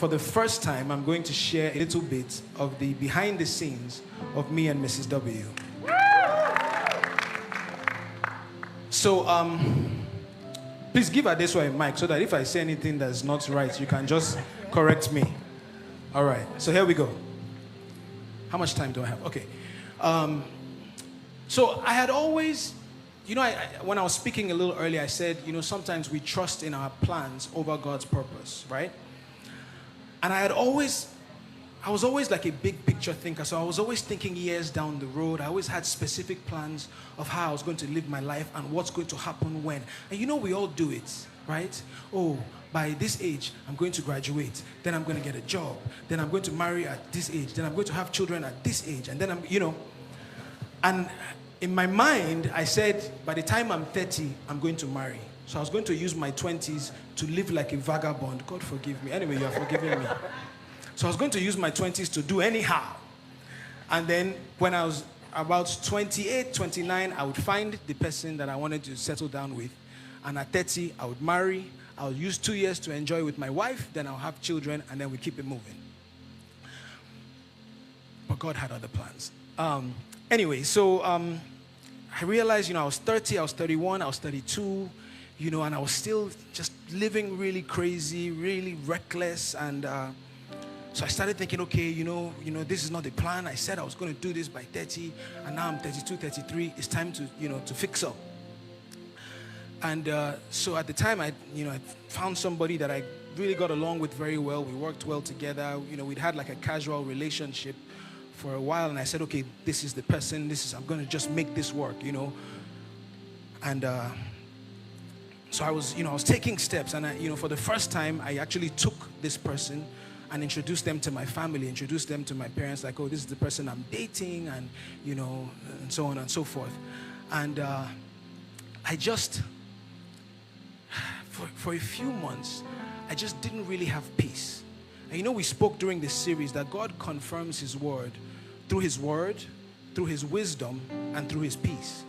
for the first time, I'm going to share a little bit of the behind the scenes of me and Mrs. W. So, please give her this one a mic so that if I say anything that's not right, you can just correct me. All right, so here we go. How much time do I have? Okay. So I had always, when I was speaking a little earlier, I said, sometimes we trust in our plans over God's purpose, right? And I was always like a big picture thinker. So I was always thinking years down the road. I always had specific plans of how I was going to live my life and what's going to happen when. And we all do it, right? Oh, by this age, I'm going to graduate. Then I'm going to get a job. Then I'm going to marry at this age. Then I'm going to have children at this age. And then And in my mind, I said, by the time I'm 30, I'm going to marry. So I was going to use my 20s to live like a vagabond. God forgive me. Anyway, you are forgiving me. So I was going to use my 20s to do anyhow. And then when I was about 28, 29, I would find the person that I wanted to settle down with. And at 30, I would marry. I'll use 2 years to enjoy with my wife. Then I'll have children. And then we keep it moving. But God had other plans. Anyway, so I realized, I was 30, I was 31, I was 32, and I was still just living really crazy, really reckless. And so I started thinking, okay, this is not the plan. I said I was going to do this by 30, and now I'm 32, 33. It's time to, to fix up. And so at the time, I found somebody that I really got along with very well. We worked well together. We'd had like a casual relationship for a while, and I said, okay, this is the person. I'm going to just make this work, And so I was taking steps, and for the first time, I actually took this person and introduced them to my family, introduced them to my parents, like, oh, this is the person I'm dating, and and so on and so forth. And I just, for a few months, I just didn't really have peace. And we spoke during this series that God confirms His word, through His wisdom, and through His peace.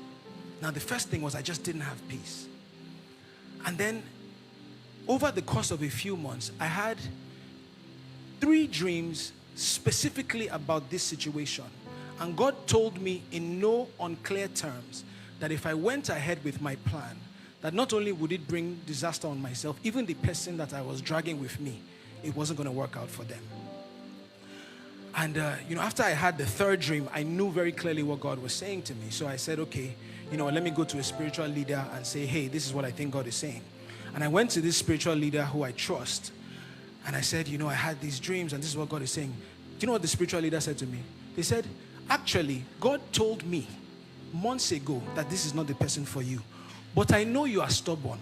Now, the first thing was I just didn't have peace. And then, over the course of a few months, I had 3 dreams specifically about this situation. And God told me in no unclear terms that if I went ahead with my plan, that not only would it bring disaster on myself, even the person that I was dragging with me, it wasn't going to work out for them. And, after I had the 3rd dream, I knew very clearly what God was saying to me. So I said, okay, let me go to a spiritual leader and say, hey, this is what I think God is saying. And I went to this spiritual leader who I trust. And I said, I had these dreams and this is what God is saying. Do you know what the spiritual leader said to me? He said, actually, God told me months ago that this is not the person for you. But I know you are stubborn.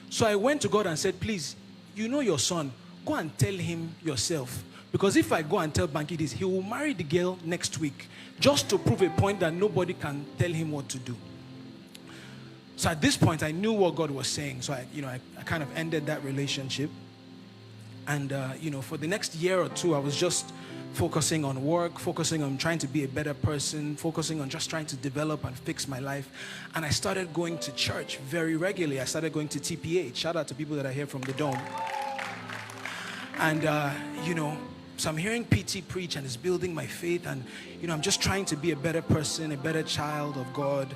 So I went to God and said, please, your son, go and tell him yourself. Because if I go and tell Banky this, he will marry the girl next week just to prove a point that nobody can tell him what to do. So at this point, I knew what God was saying. So I kind of ended that relationship. And, for the next year or 2, I was just focusing on work, focusing on trying to be a better person, focusing on just trying to develop and fix my life. And I started going to church very regularly. I started going to TPH. Shout out to people that are here from the Dome. And, so I'm hearing PT preach and it's building my faith. And, I'm just trying to be a better person, a better child of God.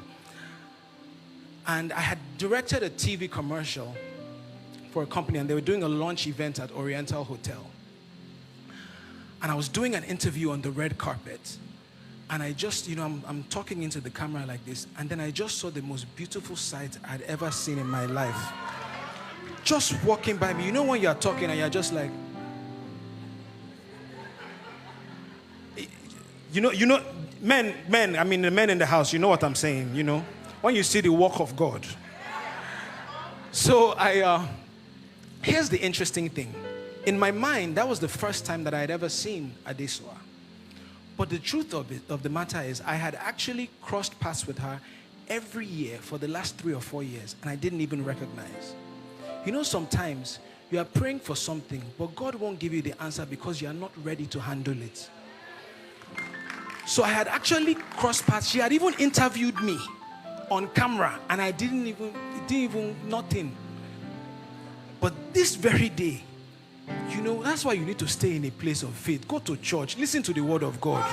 And I had directed a TV commercial for a company, and they were doing a launch event at Oriental Hotel. And I was doing an interview on the red carpet. And I just, I'm talking into the camera like this. And then I just saw the most beautiful sight I'd ever seen in my life. Just walking by me. When you're talking and you're just like, men, I mean the men in the house, you know what I'm saying, when you see the work of God. So here's the interesting thing. In my mind, that was the first time that I had ever seen Adesua. But the truth of the matter is, I had actually crossed paths with her every year for the last 3 or 4 years, and I didn't even recognize. Sometimes you are praying for something, but God won't give you the answer because you are not ready to handle it. So I had actually crossed paths. She had even interviewed me on camera, and I didn't even nothing. But this very day, You know, that's why you need to stay in a place of faith. Go to church. Listen to the word of God.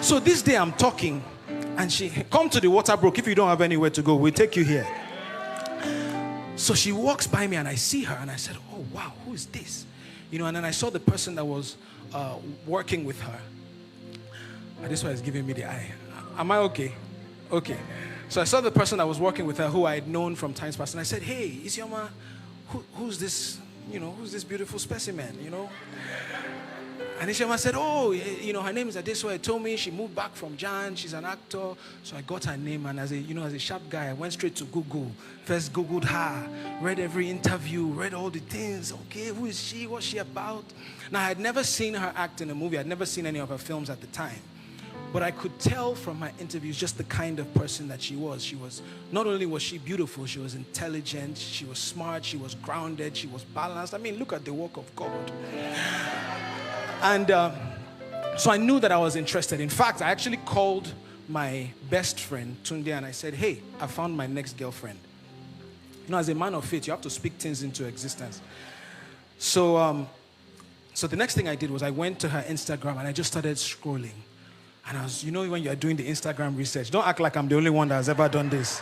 So this day I'm talking, and she, come to the water brook. If you don't have anywhere to go, we'll take you here. So she walks by me, and I see her, and I said, oh, wow, who is this? You know, and then I saw the person that was working with her. And this one is giving me the eye. Am I okay? Okay. So I saw the person that was working with her, who I had known from times past, and I said, hey, Isioma, who's this, you know, who's this beautiful specimen, you know? And Isioma said, oh, you know, her name is Adesua. Told me she moved back from Jan. She's an actor. So I got her name, and as a sharp guy, I went straight to Google. First Googled her, read every interview, read all the things. Okay, who is she? What's she about? Now, I had never seen her act in a movie. I'd never seen any of her films at the time. But I could tell from her interviews just the kind of person that she was. She was, not only was she beautiful, she was intelligent, she was smart, she was grounded, she was balanced. I mean, look at the work of God. And so I knew that I was interested. In fact, I actually called my best friend, Tunde, and I said, hey, I found my next girlfriend. You know, as a man of faith, you have to speak things into existence. So the next thing I did was I went to her Instagram, and I just started scrolling. And I was, you know, when you're doing the Instagram research, don't act like I'm the only one that has ever done this.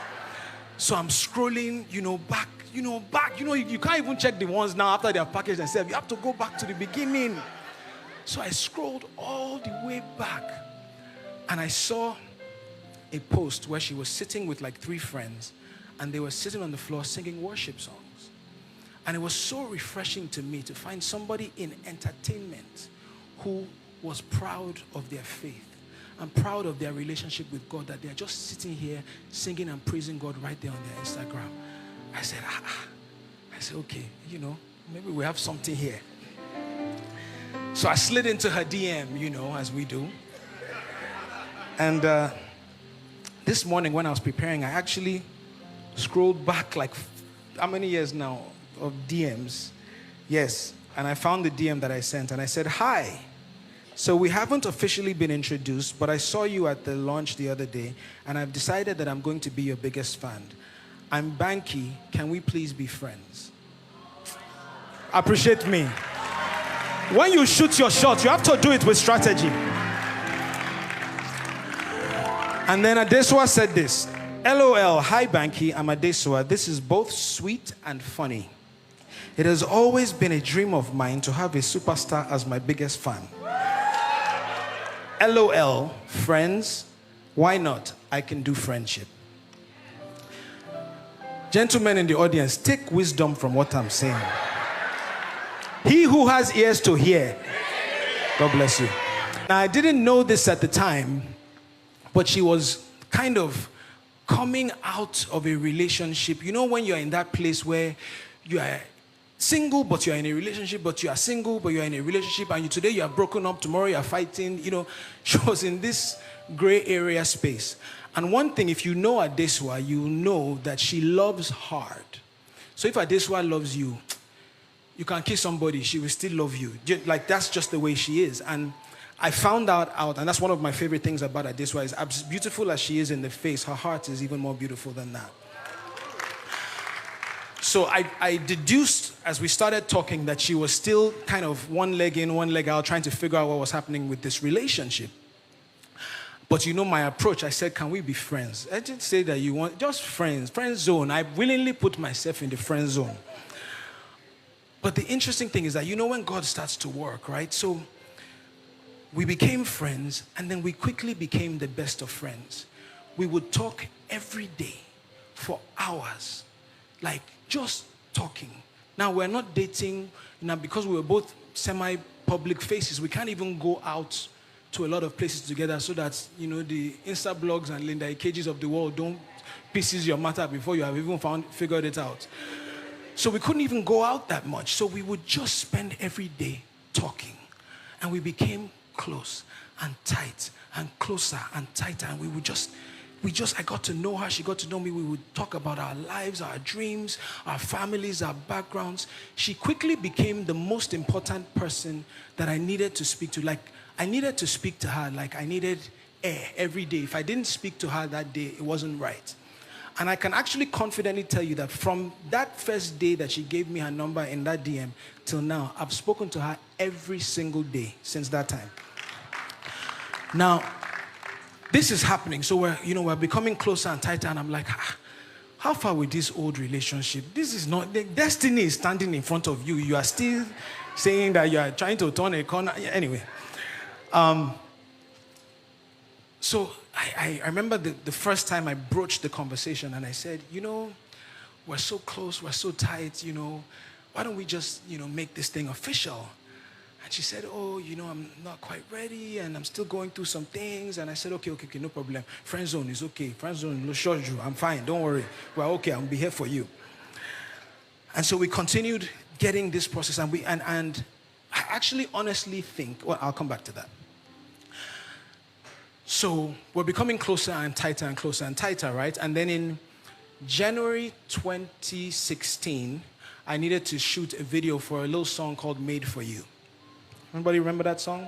So I'm scrolling, back. You can't even check the ones now after they have packaged themselves. You have to go back to the beginning. So I scrolled all the way back, and I saw a post where she was sitting with like 3 friends, and they were sitting on the floor singing worship songs. And it was so refreshing to me to find somebody in entertainment who was proud of their faith and proud of their relationship with God, that they're just sitting here singing and praising God right there on their Instagram. I said, okay, maybe we have something here. So I slid into her DM, as we do. And this morning when I was preparing, I actually scrolled back like, how many years now of DMs? Yes. And I found the DM that I sent, and I said, hi. So we haven't officially been introduced, but I saw you at the launch the other day, and I've decided that I'm going to be your biggest fan. I'm Banky. Can we please be friends? Appreciate me. When you shoot your shot, you have to do it with strategy. And then Adesua said this. LOL, hi Banky, I'm Adesua. This is both sweet and funny. It has always been a dream of mine to have a superstar as my biggest fan. LOL, friends, why not? I can do friendship. Gentlemen in the audience, take wisdom from what I'm saying. He who has ears to hear. God bless you. Now, I didn't know this at the time, but she was kind of coming out of a relationship. You know, when you're in that place where you are single, but you're in a relationship, but you are single, but you're in a relationship, and today you are broken up, tomorrow you are fighting. She was in this gray area space. And one thing, if you know Adesua, you know that she loves hard. So if Adesua loves you, you can kiss somebody, she will still love you. Like, that's just the way she is. And I found out, and that's one of my favorite things about Adesua, is as beautiful as she is in the face, her heart is even more beautiful than that. So I deduced, as we started talking, that she was still kind of one leg in, one leg out, trying to figure out what was happening with this relationship. But my approach, I said, can we be friends? I didn't say that you want, just friends, friend zone. I willingly put myself in the friend zone. But the interesting thing is that, when God starts to work, right? So we became friends, and then we quickly became the best of friends. We would talk every day for hours, like just talking. Now, we're not dating, because we were both semi-public faces. We can't even go out to a lot of places together so that, the Insta blogs and Linda Ikeji's of the world don't pieces your matter before you have even figured it out. So we couldn't even go out that much. So we would just spend every day talking. And we became close and tight and closer and tighter. And I got to know her. She got to know me. We would talk about our lives, our dreams, our families, our backgrounds. She quickly became the most important person that I needed to speak to. Like, I needed to speak to her like I needed air every day. If I didn't speak to her that day, it wasn't right. And I can actually confidently tell you that from that first day that she gave me her number in that DM till now, I've spoken to her every single day since that time. Now, this is happening. So we're becoming closer and tighter, and I'm like, how far with this old relationship? This is not, the destiny is standing in front of you. You are still saying that you are trying to turn a corner. Anyway. So I remember the first time I broached the conversation, and I said, we're so close, we're so tight, why don't we just, make this thing official? And she said, I'm not quite ready, and I'm still going through some things. And I said, okay, no problem. Friend zone is okay. Friend zone, no short you. I'm fine, don't worry. We're okay, I'll be here for you. And so we continued getting this process, and I actually honestly think, well, I'll come back to that. So we're becoming closer and tighter and closer and tighter, right? And then in January 2016, I needed to shoot a video for a little song called Made For You. Anybody remember that song?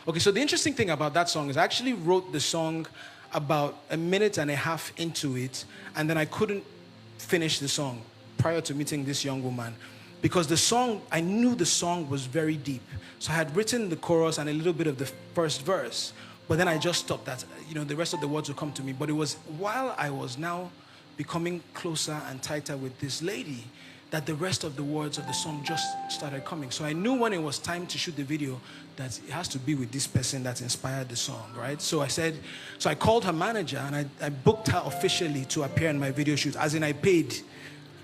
Okay, so the interesting thing about that song is I actually wrote the song about a minute and a half into it, and then I couldn't finish the song prior to meeting this young woman, because I knew the song was very deep. So I had written the chorus and a little bit of the first verse, but then I just stopped that. The rest of the words would come to me. But it was while I was now becoming closer and tighter with this lady that the rest of the words of the song just started coming. So I knew when it was time to shoot the video that it has to be with this person that inspired the song, right? So I called her manager, and I booked her officially to appear in my video shoot, as in I paid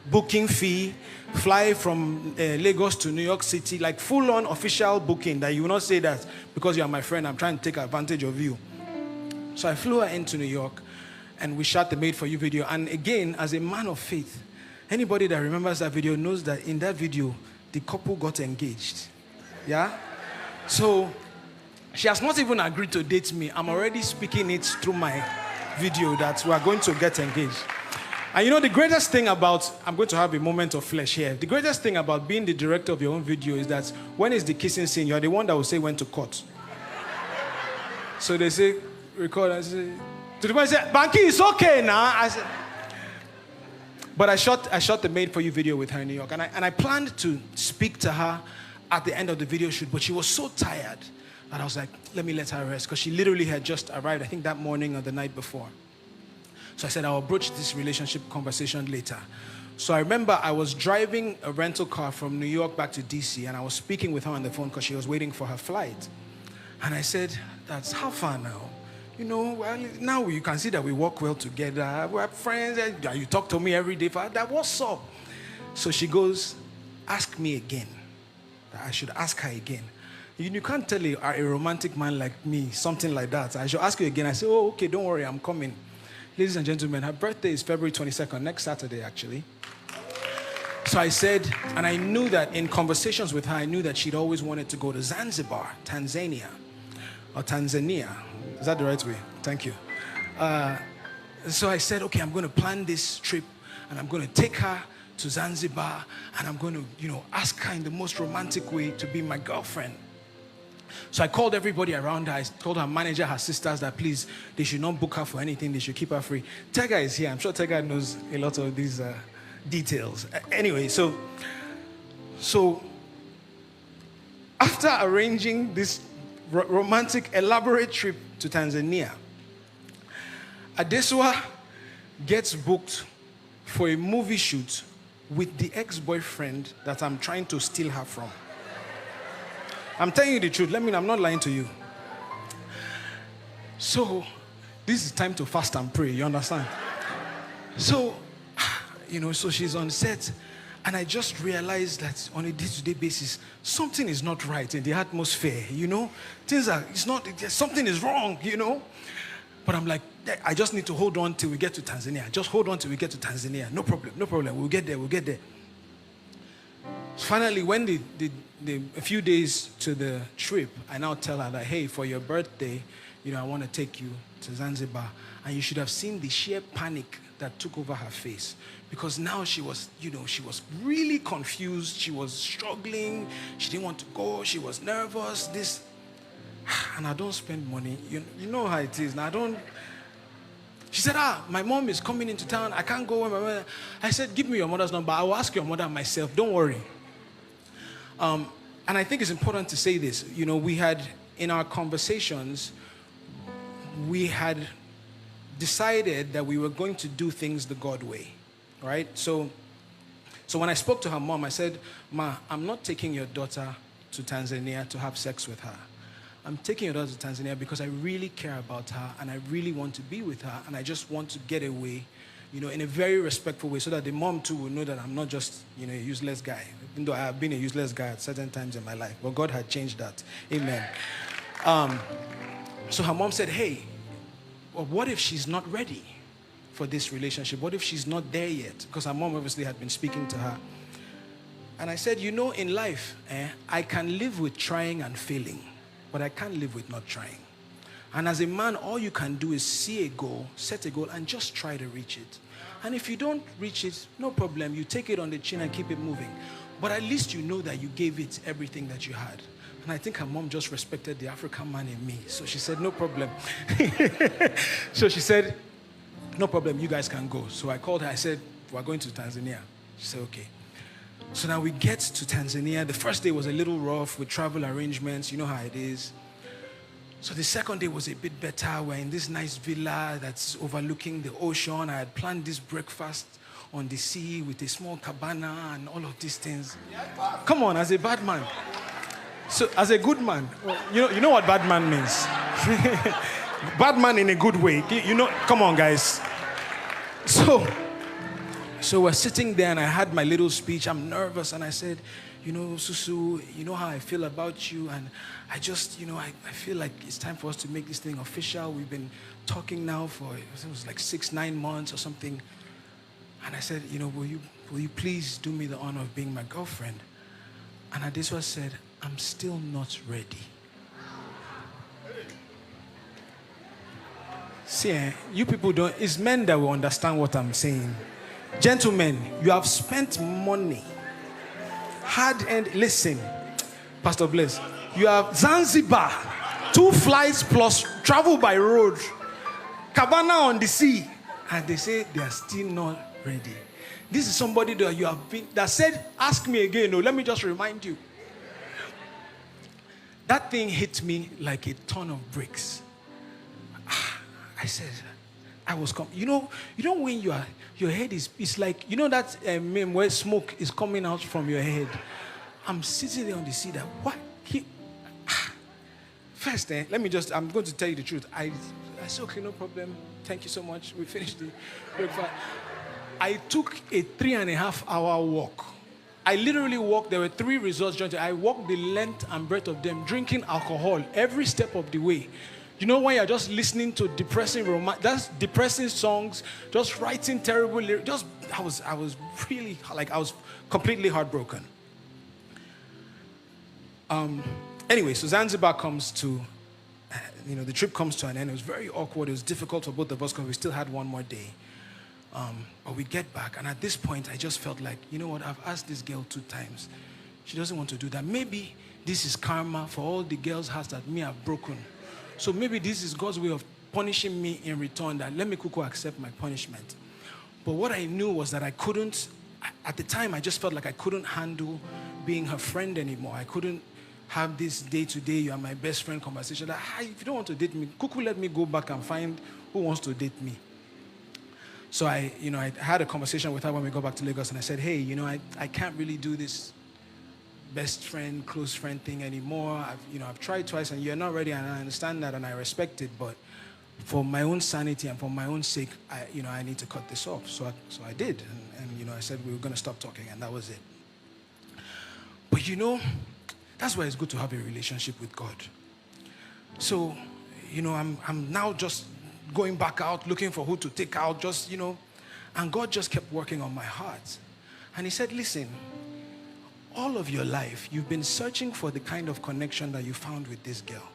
booking fee, fly from Lagos to New York City, like full-on official booking, that you will not say that because you are my friend, I'm trying to take advantage of you. So I flew her into New York, and we shot the Made For You video. And again, as a man of faith, anybody that remembers that video knows that in that video, the couple got engaged. Yeah? So she has not even agreed to date me. I'm already speaking it through my video that we are going to get engaged. And the greatest thing about, I'm going to have a moment of flesh here. The greatest thing about being the director of your own video is that when it's the kissing scene, you're the one that will say when to cut. So they say, record, I say, to the point say, Banky, it's okay now. I said, but I shot the Made For You video with her in New York. And I planned to speak to her at the end of the video shoot, but she was so tired that I was like, let me let her rest, because she literally had just arrived, I think that morning or the night before. So I said, I'll broach this relationship conversation later. So I remember I was driving a rental car from New York back to DC, and I was speaking with her on the phone because she was waiting for her flight. And I said, that's how far now? Well, now you can see that we work well together. We're friends. You talk to me every day. That, what's up? So she goes, ask me again. I should ask her again. You can't tell a romantic man like me something like that. I should ask you again. I say, oh, okay, don't worry, I'm coming. Ladies and gentlemen, her birthday is February 22nd, next Saturday, actually. So I said, and I knew that in conversations with her, I knew that she'd always wanted to go to Zanzibar, Tanzania. Is that the right way? Thank you. So I said, okay, I'm going to plan this trip, and I'm going to take her to Zanzibar, and I'm going to, ask her in the most romantic way to be my girlfriend. So I called everybody around her. I told her manager, her sisters, that please, they should not book her for anything. They should keep her free. Tega is here. I'm sure Tega knows a lot of these details. Anyway, so after arranging this romantic, elaborate trip to Tanzania, Adesua gets booked for a movie shoot with the ex-boyfriend that I'm trying to steal her from. I'm telling you the truth. I'm not lying to you. So, this is time to fast and pray, you understand? So, so she's on set, and I just realized that on a day-to-day basis, something is not right in the atmosphere, something is wrong, But I'm like, I just need to hold on till we get to Tanzania. Just hold on till we get to Tanzania. No problem. We'll get there. Finally, when a few days to the trip, I now tell her that, hey, for your birthday, I want to take you to Zanzibar. And you should have seen the sheer panic that took over her face. Because now she was really confused. She was struggling. She didn't want to go. She was nervous. And I don't spend money. You know how it is. Now, She said, my mom is coming into town. I can't go. I said, give me your mother's number. I will ask your mother myself. Don't worry. And I think it's important to say this. You know, we had, in our conversations, we had decided that we were going to do things the God way, right? So when I spoke to her mom, I said, Ma, I'm not taking your daughter to Tanzania to have sex with her. I'm taking your daughter to Tanzania because I really care about her and I really want to be with her and I just want to get away, you know, in a very respectful way so that the mom too will know that I'm not just, you know, a useless guy, even though I have been a useless guy at certain times in my life. But God had changed that. Amen. So her mom said, hey, well, what if she's not ready for this relationship? What if she's not there yet? Because her mom obviously had been speaking to her. And I said, you know, in life, I can live with trying and failing, but I can't live with not trying. And as a man, all you can do is see a goal, set a goal, and just try to reach it. And if you don't reach it, no problem. You take it on the chin and keep it moving. But at least you know that you gave it everything that you had. And I think her mom just respected the African man in me. So she said, no problem. So she said, no problem, you guys can go. So I called her. I said, we're going to Tanzania. She said, okay. So now we get to Tanzania. The first day was a little rough with travel arrangements. You know how it is. So the second day was a bit better. We're in this nice villa that's overlooking the ocean. I had planned this breakfast on the sea with a small cabana and all of these things. Come on, as a bad man. So as a good man, you know what bad man means. Bad man in a good way. You know, come on, guys. So we're sitting there and I had my little speech. I'm nervous and I said, you know, Susu, you know how I feel about you. And I just, you know, I feel like it's time for us to make this thing official. We've been talking now for, it was like 6-9 months or something. And I said, you know, will you please do me the honor of being my girlfriend? And Adeswa said, I'm still not ready. See, you people don't, it's men that will understand what I'm saying. Gentlemen, you have spent money, listen, Pastor Bless, you have Zanzibar, 2 flights plus travel by road, cabana on the sea, and they say they are still not ready. This is somebody that you have been, that said, ask me again. No, let me just remind you. That thing hit me like a ton of bricks. I said, I was, you know when your head is, it's like, you know that meme where smoke is coming out from your head. I'm sitting there on the seat. What? First, let me just, I'm going to tell you the truth. I said, okay, no problem. Thank you so much. We finished the breakfast. I took a 3.5-hour walk. I literally walked. There were 3 resorts. I walked the length and breadth of them, drinking alcohol every step of the way. You know when you're just listening to depressing songs, just writing terrible lyrics. I was really, like, I was completely heartbroken. Anyway, so Zanzibar comes to, the trip comes to an end. It was very awkward. It was difficult for both of us because we still had one more day. But we get back, and at this point, I just felt like, you know what, I've asked this girl 2 times. She doesn't want to do that. Maybe this is karma for all the girls' hearts that me have broken. So maybe this is God's way of punishing me in return, that let me kuku accept my punishment. But what I knew was that I couldn't, at the time, I just felt like I couldn't handle being her friend anymore. I couldn't have this day-to-day, you are my best friend conversation. Like, if you don't want to date me, kuku, let me go back and find who wants to date me. So I had a conversation with her when we got back to Lagos, and I said, hey, I can't really do this best friend, close friend thing anymore. I've tried twice, and you're not ready, and I understand that, and I respect it, but for my own sanity and for my own sake, I need to cut this off. So I did, and I said we were going to stop talking, and that was it. But that's why it's good to have a relationship with God. So, I'm now just going back out, looking for who to take out, and God just kept working on my heart. And he said, listen, all of your life, you've been searching for the kind of connection that you found with this girl.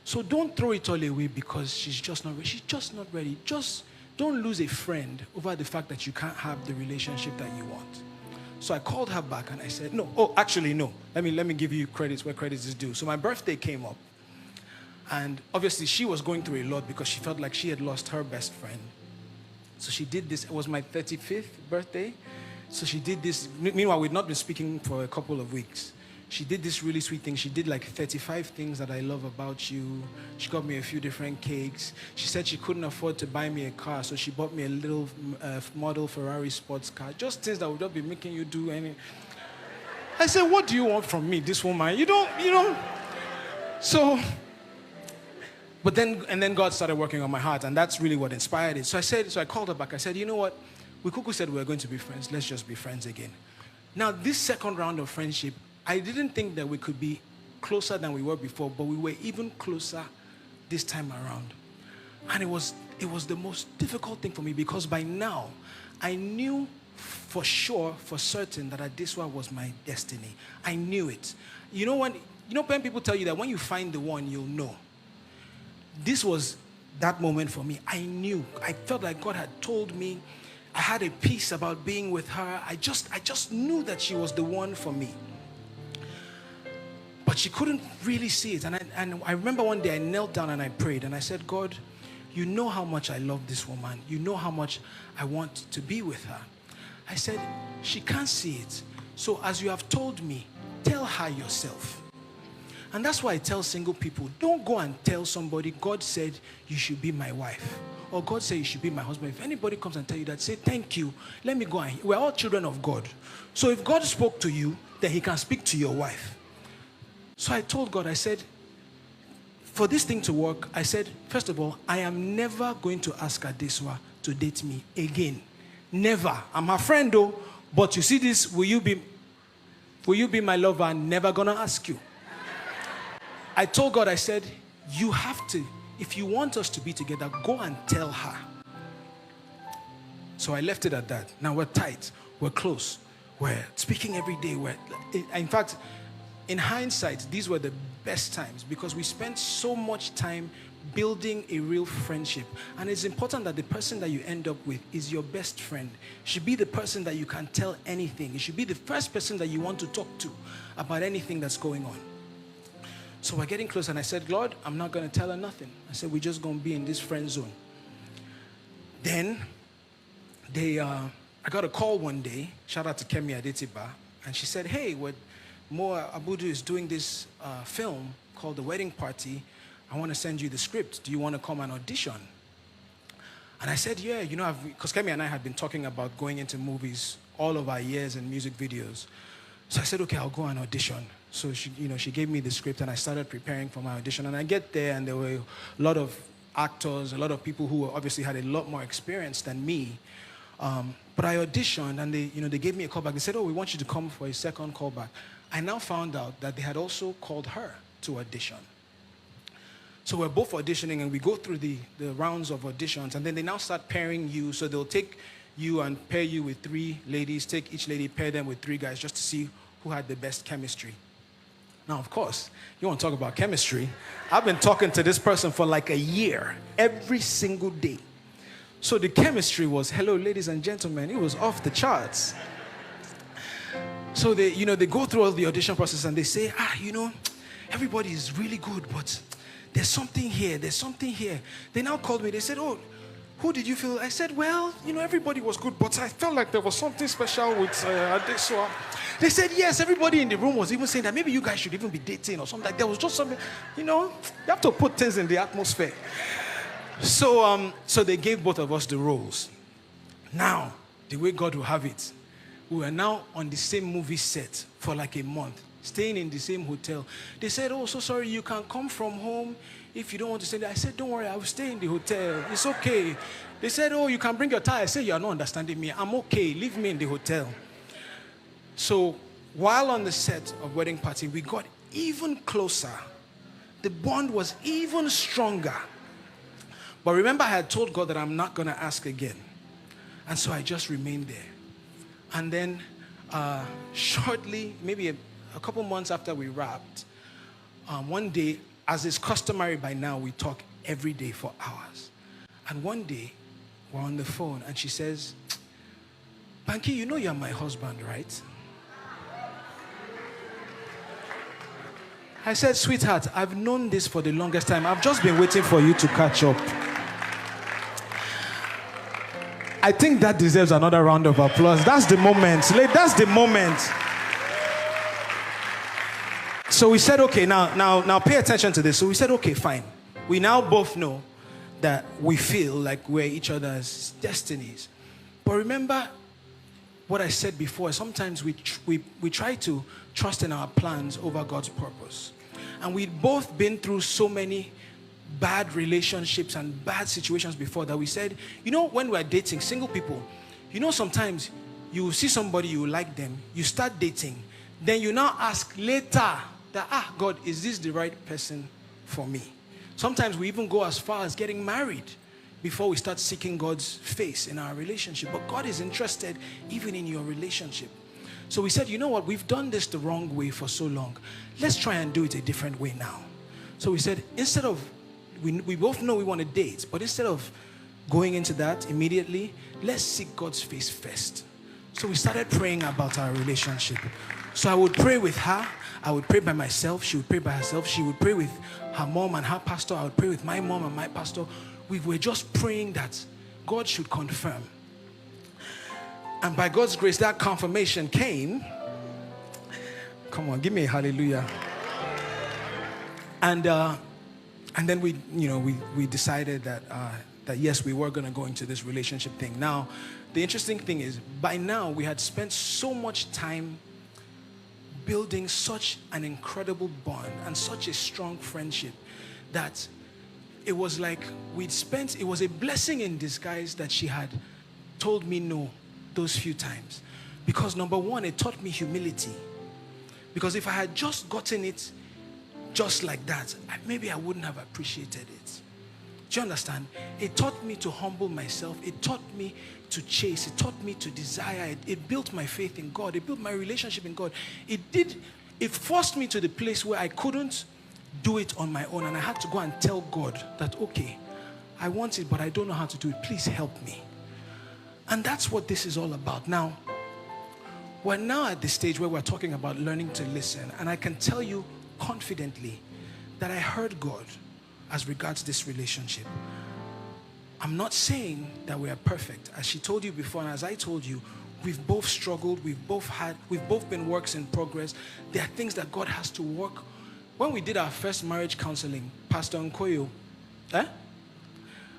So don't throw it all away because she's just not ready. She's just not ready. Just don't lose a friend over the fact that you can't have the relationship that you want. So I called her back and I said, no. Oh, actually, no. Let me give you credits where credits is due. So my birthday came up. And obviously she was going through a lot because she felt like she had lost her best friend. So she did this. It was my 35th birthday. So she did this. Meanwhile, we'd not been speaking for a couple of weeks. She did this really sweet thing. She did like 35 things that I love about you. She got me a few different cakes. She said she couldn't afford to buy me a car, so she bought me a little model Ferrari sports car. Just things that would not be making you do any. I said, what do you want from me, this woman? You don't. So, but then God started working on my heart, and that's really what inspired it. So I called her back. I said, you know what? We Kuku said we were going to be friends. Let's just be friends again. Now, this second round of friendship, I didn't think that we could be closer than we were before, but we were even closer this time around. And it was the most difficult thing for me because by now, I knew for sure, for certain, that Adeswa was my destiny. I knew it. You know when people tell you that when you find the one, you'll know. This was that moment for me. I knew. I felt like God had told me. I had a peace about being with her. I just knew that she was the one for me. But she couldn't really see it. And I remember one day I knelt down and I prayed and I said, God, you know how much I love this woman. You know how much I want to be with her. I said, she can't see it. So as you have told me, tell her yourself. And that's why I tell single people, don't go and tell somebody, God said you should be my wife. Or God said you should be my husband. If anybody comes and tell you that, say, thank you. Let me go and we're all children of God. So if God spoke to you, then he can speak to your wife. So I told God, I said, for this thing to work, I said, first of all, I am never going to ask Adeswa to date me again. Never. I'm her friend though, but you see this, will you be my lover? I'm never gonna ask you. I told God, I said, you have to, if you want us to be together, go and tell her. So I left it at that. Now we're tight, we're close, we're speaking every day. In fact, in hindsight, these were the best times because we spent so much time building a real friendship. And it's important that the person that you end up with is your best friend. It should be the person that you can tell anything. It should be the first person that you want to talk to about anything that's going on. So we're getting close and I said, Lord, I'm not going to tell her nothing. I said, we're just going to be in this friend zone. Then I got a call one day, shout out to Kemi Adetiba, and she said, hey, Mo Abudu is doing this film called The Wedding Party. I want to send you the script. Do you want to come and audition? And I said, yeah, because Kemi and I had been talking about going into movies all of our years and music videos. So I said, okay, I'll go and audition. So she gave me the script and I started preparing for my audition. And I get there and there were a lot of actors, a lot of people who obviously had a lot more experience than me. But I auditioned and they gave me a callback. They said, oh, we want you to come for a second callback. I now found out that they had also called her to audition. So we're both auditioning and we go through the rounds of auditions and then they now start pairing you. So they'll take you and pair you with 3 ladies, take each lady, pair them with 3 guys just to see who had the best chemistry. Now, of course, you want to talk about chemistry. I've been talking to this person for like a year, every single day. So the chemistry was, hello, ladies and gentlemen, it was off the charts. So they go through all the audition process and they say, everybody is really good, but there's something here, They now called me, they said, oh, who did you feel? I said, well, everybody was good, but I felt like there was something special with Adeswa. They said, yes, everybody in the room was even saying that maybe you guys should even be dating or something. Like there was just something, you have to put things in the atmosphere. So they gave both of us the roles. Now, the way God will have it, we were now on the same movie set for like a month, staying in the same hotel. They said, oh, so sorry, you can come from home if you don't want to stay there. I said, don't worry, I will stay in the hotel. It's okay. They said, oh, you can bring your tie. I said, you are not understanding me. I'm okay. Leave me in the hotel. So while on the set of Wedding Party, we got even closer. The bond was even stronger. But remember, I had told God that I'm not going to ask again. And so I just remained there. And then shortly, maybe a couple months after we wrapped, one day, as is customary by now, we talk every day for hours. And one day, we're on the phone and she says, Banky, you're my husband, right? I said, sweetheart, I've known this for the longest time. I've just been waiting for you to catch up. I think that deserves another round of applause. That's the moment. That's the moment. So we said, okay, now pay attention to this. So we said, okay, fine. We now both know that we feel like we're each other's destinies. But remember what I said before. Sometimes we try to trust in our plans over God's purpose. And we'd both been through so many bad relationships and bad situations before that we said, you know, when we're dating, single people, you know, sometimes you see somebody, you like them, you start dating, then you now ask later that, God, is this the right person for me? Sometimes we even go as far as getting married before we start seeking God's face in our relationship. But God is interested even in your relationship. So we said, you know what, we've done this the wrong way for so long. Let's try and do it a different way now. So we said, instead of, we both know we want to date, but instead of going into that immediately, let's seek God's face first. So we started praying about our relationship. So I would pray with her, I would pray by myself, she would pray by herself, she would pray with her mom and her pastor, I would pray with my mom and my pastor. We were just praying that God should confirm. And by God's grace, that confirmation came. Come on, give me a hallelujah. And then we decided that yes, we were going to go into this relationship thing. Now, the interesting thing is, by now we had spent so much time building such an incredible bond and such a strong friendship that it was like it was a blessing in disguise that she had told me no those few times. Because number one, it taught me humility. Because if I had just gotten it just like that, maybe I wouldn't have appreciated it. Do you understand? It taught me to humble myself. It taught me to chase. It taught me to desire. It built my faith in God. It built my relationship in God. It forced me to the place where I couldn't do it on my own, and I had to go and tell God that, okay, I want it, but I don't know how to do it. Please help me. And that's what this is all about. Now, we're now at the stage where we're talking about learning to listen, and I can tell you confidently that I heard God as regards this relationship. I'm not saying that we are perfect. As she told you before, and as I told you, we've both struggled, we've both been works in progress. There are things that God has to work. When we did our first marriage counseling, Pastor Nkoyo,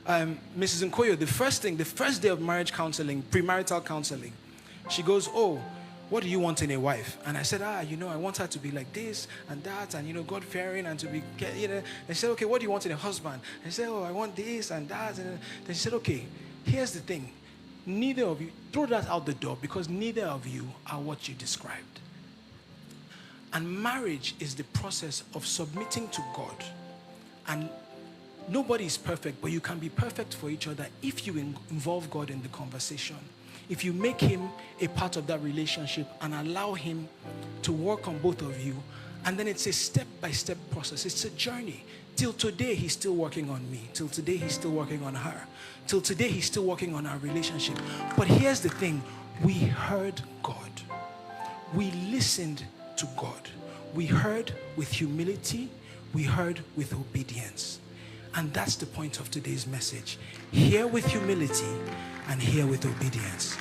Mrs. Nkoyo, the first day of marriage counseling, premarital counseling, she goes, oh, what do you want in a wife? And I said, I want her to be like this and that, and God-fearing, and to be, And she said, okay, what do you want in a husband? And I said, oh, I want this and that. And then she said, okay, here's the thing. Neither of you, throw that out the door, because neither of you are what you described. And marriage is the process of submitting to God. And nobody is perfect, but you can be perfect for each other if you involve God in the conversation. If you make him a part of that relationship and allow him to work on both of you, and then it's a step-by-step process. It's a journey. Till today, he's still working on me. Till today, he's still working on her. Till today, he's still working on our relationship. But here's the thing. We heard God. We listened to God. We heard with humility. We heard with obedience. And that's the point of today's message. Hear with humility and hear with obedience.